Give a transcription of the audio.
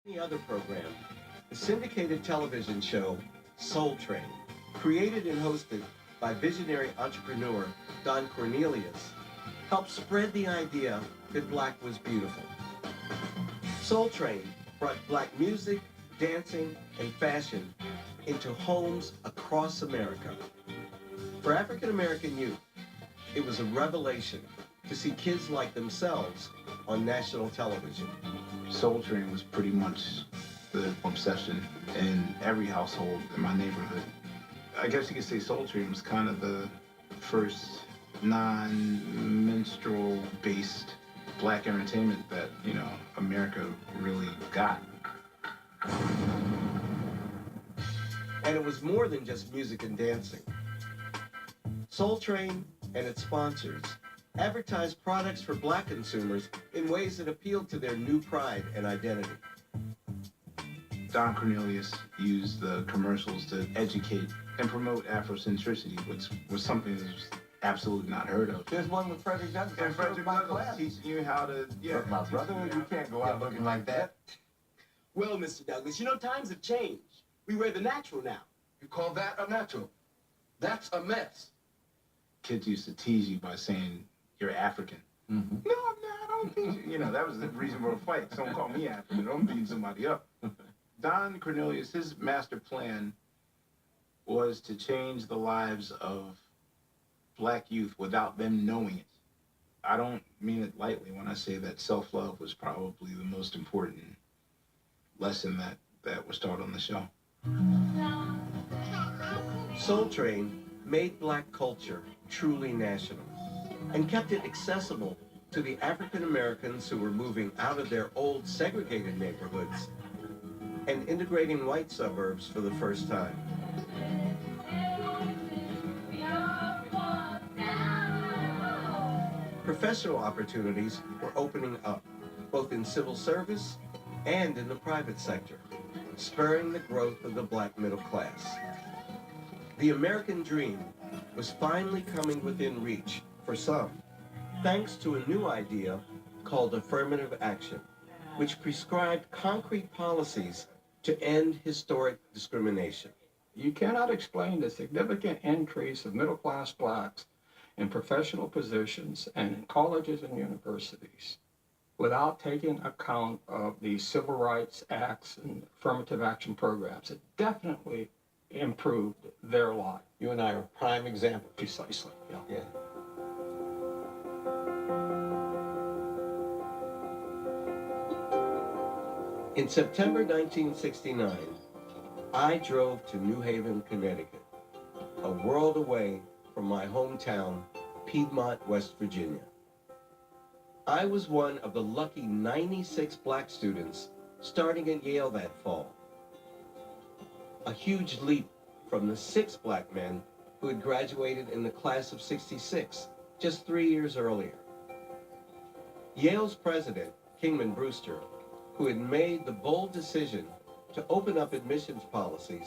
Any other program, the syndicated television show Soul Train, created and hosted by visionary entrepreneur Don Cornelius, helped spread the idea that black was beautiful. Soul Train brought black music, dancing, and fashion into homes across America. For African American youth, it was a revelation to see kids like themselves on national television. Soul Train was pretty much the obsession in every household in my neighborhood. I guess you could say Soul Train was kind of the first non-minstrel based black entertainment that, America really got. And it was more than just music and dancing. Soul Train and its sponsors advertised products for black consumers in ways that appealed to their new pride and identity. Don Cornelius used the commercials to educate and promote Afrocentricity, which was something that was absolutely not heard of. There's one with Frederick Douglass. And Frederick Douglass teaching you how to, But my brother, you can't go out looking like that. Well, Mr. Douglas, times have changed. We wear the natural now. You call that a natural? That's a mess. Kids used to tease you by saying, "You're African." Mm-hmm. No, I'm not. I don't tease you. That was the reason for a fight. Someone called me African. I'm beating somebody up. Don Cornelius, his master plan was to change the lives of black youth without them knowing it. I don't mean it lightly when I say that self-love was probably the most important lesson that was taught on the show. Soul Train made black culture truly national and kept it accessible to the African Americans who were moving out of their old segregated neighborhoods and integrating white suburbs for the first time. Professional opportunities were opening up, both in civil service and in the private sector, spurring the growth of the black middle class. The American dream was finally coming within reach for some, thanks to a new idea called affirmative action, which prescribed concrete policies to end historic discrimination. You cannot explain the significant increase of middle-class blacks in professional positions and in colleges and universities without taking account of the civil rights acts and affirmative action programs. It definitely improved their life. You and I are prime examples. Precisely, yeah. Yeah. In September 1969, I drove to New Haven, Connecticut, a world away from my hometown, Piedmont, West Virginia. I was one of the lucky 96 black students starting at Yale that fall. A huge leap from the 6 black men who had graduated in the class of '66, just 3 years earlier. Yale's president, Kingman Brewster, who had made the bold decision to open up admissions policies